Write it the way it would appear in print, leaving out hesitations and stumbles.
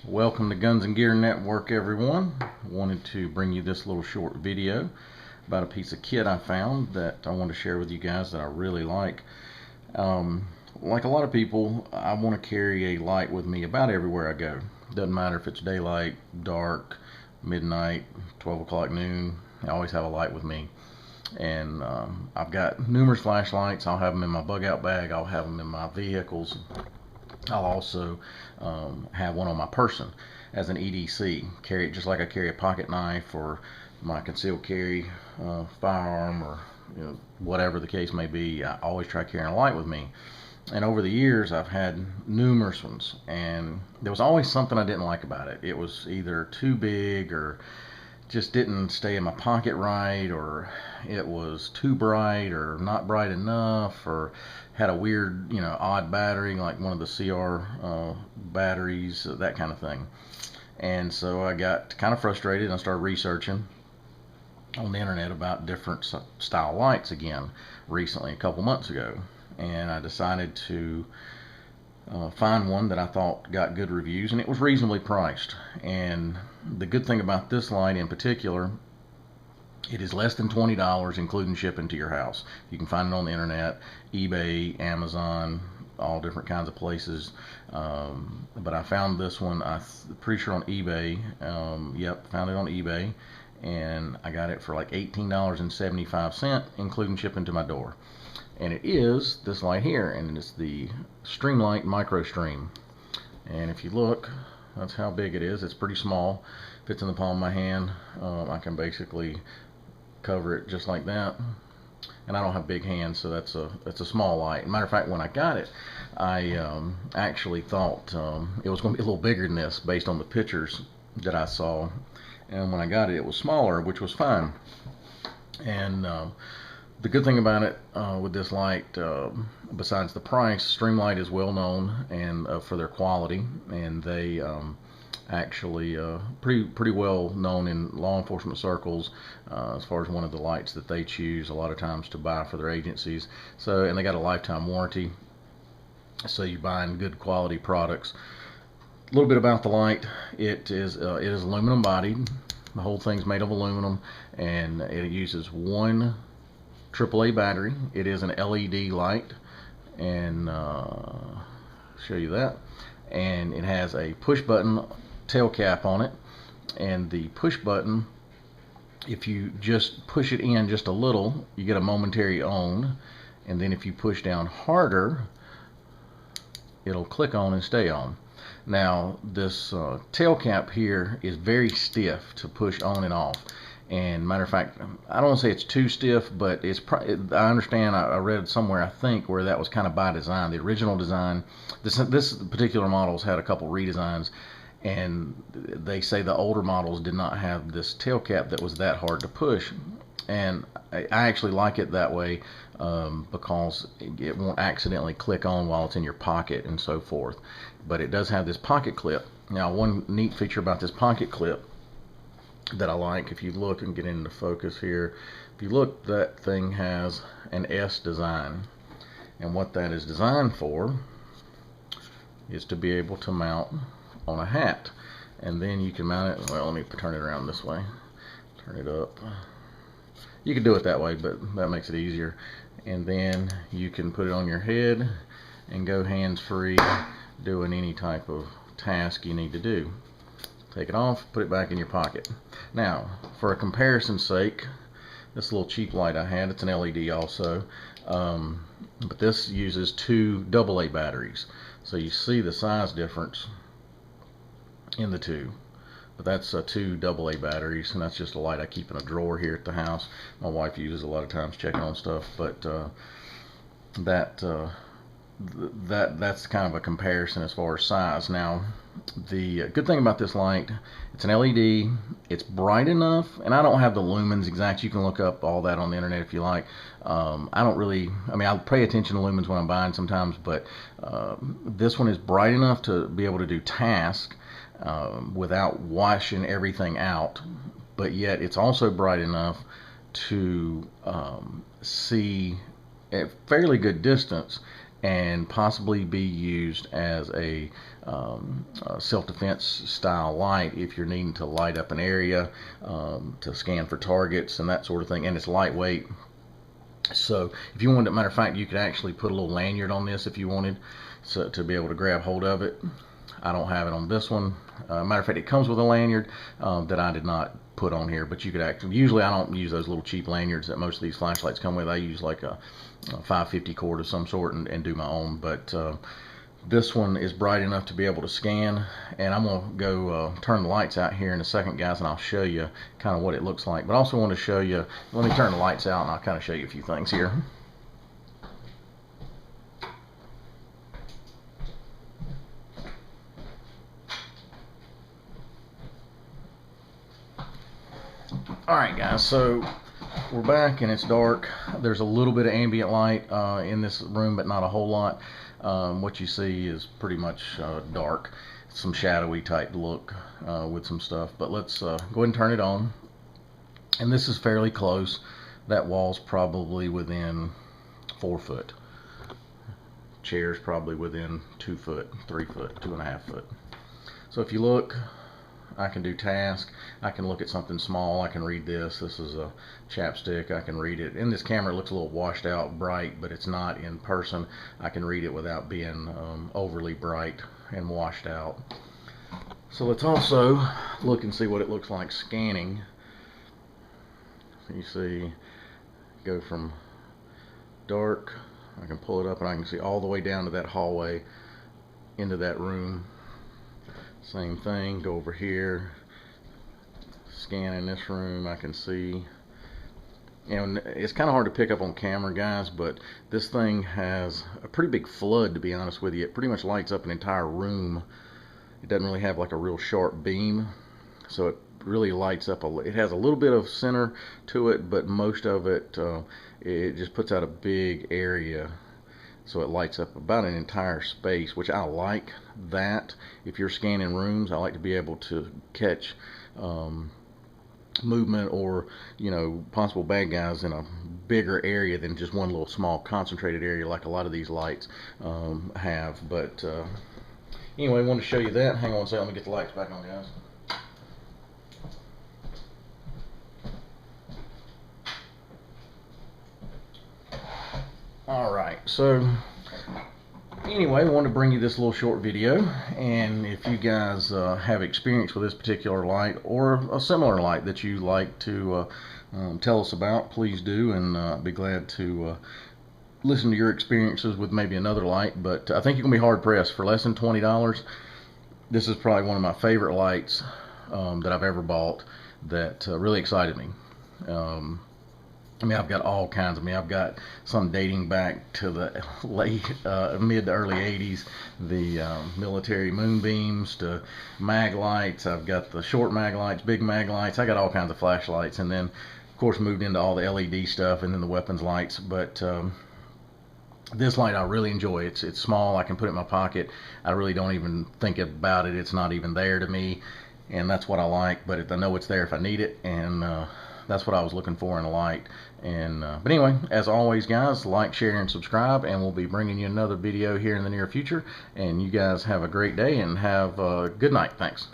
Welcome to Guns and Gear Network, everyone. Wanted to bring you this little short video about a piece of kit I found that I want to share with you guys that I really like. Like a lot of people, I want to carry a light with me about everywhere I go. Doesn't matter if it's daylight, dark, midnight, 12 o'clock, noon. I always have a light with me. And I've got numerous flashlights. I'll have them in my bug out bag. I'll have them in my vehicles. I'll also have one on my person as an EDC. Carry it just like I carry a pocket knife or my concealed carry firearm, or whatever the case may be. I always try carrying a light with me. And over the years, I've had numerous ones, and there was always something I didn't like about it. It was either too big, or just didn't stay in my pocket right, or it was too bright or not bright enough, or had a weird, odd battery, like one of the CR batteries, that kind of thing. And so I got kind of frustrated and I started researching on the internet about different style lights again recently, a couple months ago. And I decided to find one that I thought got good reviews, and it was reasonably priced. And the good thing about this light in particular, it is less than $20, including shipping to your house. You can find it on the internet, eBay, Amazon, all different kinds of places. But I found this one, I'm pretty sure on eBay. Yep, found it on eBay, and I got it for like $18.75, including shipping to my door. And it is this light here, and it's the Streamlight Microstream. And if you look, that's how big it is. It's pretty small, fits in the palm of my hand. I can basically cover it just like that, and I don't have big hands, so that's a small light. Matter of fact, when I got it, I actually thought it was going to be a little bigger than this based on the pictures that I saw, and when I got it, it was smaller, which was fine. And the good thing about it with this light, besides the price, Streamlight is well known and for their quality, and they actually pretty well known in law enforcement circles as far as one of the lights that they choose a lot of times to buy for their agencies. So, and they got a lifetime warranty, so you're buying good quality products. A little bit about the light: it is aluminum bodied. The whole thing's made of aluminum, and it uses one AAA battery. It is an LED light, and show you that. And it has a push button tail cap on it, and the push button, if you just push it in just a little, you get a momentary on, and then if you push down harder, it'll click on and stay on. Now this tail cap here is very stiff to push on and off. And matter of fact, I don't want to say it's too stiff, but I understand, I read somewhere, I think, where that was kind of by design. The original design, this particular model's had a couple redesigns, and they say the older models did not have this tail cap that was that hard to push. And I actually like it that way because it won't accidentally click on while it's in your pocket and so forth. But it does have this pocket clip. Now, one neat feature about this pocket clip that I like, if you look and get into focus here, if you look, that thing has an S design, and what that is designed for is to be able to mount on a hat. And then you can mount it, well, let me turn it around this way, turn it up. You can do it that way, but that makes it easier. And then you can put it on your head and go hands-free doing any type of task you need to do. Take it off, put it back in your pocket. Now, for a comparison's sake, this little cheap light I had, it's an LED also, but this uses two AA batteries. So you see the size difference in the two. But that's two AA batteries, and that's just a light I keep in a drawer here at the house. My wife uses a lot of times checking on stuff, but that's kind of a comparison as far as size. Now, the good thing about this light, it's an LED, it's bright enough, and I don't have the lumens exact. You can look up all that on the internet if you like. I'll pay attention to lumens when I'm buying sometimes, but this one is bright enough to be able to do tasks without washing everything out, but yet it's also bright enough to see at fairly good distance and possibly be used as a self-defense style light if you're needing to light up an area, to scan for targets and that sort of thing. And it's lightweight, so if you wanted, matter of fact, you could actually put a little lanyard on this if you wanted, so to be able to grab hold of it. I don't have it on this one. Matter of fact, it comes with a lanyard that I did not put on here, but you could actually, usually I don't use those little cheap lanyards that most of these flashlights come with. I use like a 550 cord of some sort and do my own, but this one is bright enough to be able to scan. And I'm gonna go turn the lights out here in a second, guys, and I'll show you kind of what it looks like. But I also want to show you, let me turn the lights out and I'll kind of show you a few things here. Alright guys, so we're back and it's dark. There's a little bit of ambient light in this room, but not a whole lot. What you see is pretty much dark, some shadowy type look with some stuff. But let's go ahead and turn it on. And this is fairly close. That wall's probably within 4 foot. Chair's probably within 2 foot, 3 foot, 2.5 foot. So if you look, I can do task, I can look at something small, I can read this. This is a chapstick, I can read it. In this camera it looks a little washed out bright, but it's not in person. I can read it without being overly bright and washed out. So let's also look and see what it looks like scanning. You see, go from dark, I can pull it up and I can see all the way down to that hallway into that room. Same thing, go over here, scan in this room, I can see. And it's kind of hard to pick up on camera, guys, but this thing has a pretty big flood, to be honest with you. It pretty much lights up an entire room. It doesn't really have like a real sharp beam, so it really lights up it has a little bit of center to it, but most of it it just puts out a big area. So it lights up about an entire space, which I like that. If you're scanning rooms, I like to be able to catch movement or, you know, possible bad guys in a bigger area than just one little small concentrated area like a lot of these lights have. But anyway, I wanted to show you that. Hang on a second, let me get the lights back on, guys. Alright, so anyway, I wanted to bring you this little short video, and if you guys have experience with this particular light or a similar light that you like to tell us about, please do, and be glad to listen to your experiences with maybe another light. But I think you're going to be hard pressed. For less than $20, this is probably one of my favorite lights that I've ever bought, that really excited me. I mean, I've got all kinds. I've got some dating back to the late, mid to early 80s, the military moonbeams to mag lights. I've got the short mag lights, big mag lights. I got all kinds of flashlights, and then, of course, moved into all the LED stuff and then the weapons lights. But this light I really enjoy. It's small. I can put it in my pocket. I really don't even think about it. It's not even there to me, and that's what I like. But I know it's there if I need it, and that's what I was looking for in a light. And but anyway, as always, guys, like, share, and subscribe, and we'll be bringing you another video here in the near future. And you guys have a great day and have a good night. Thanks.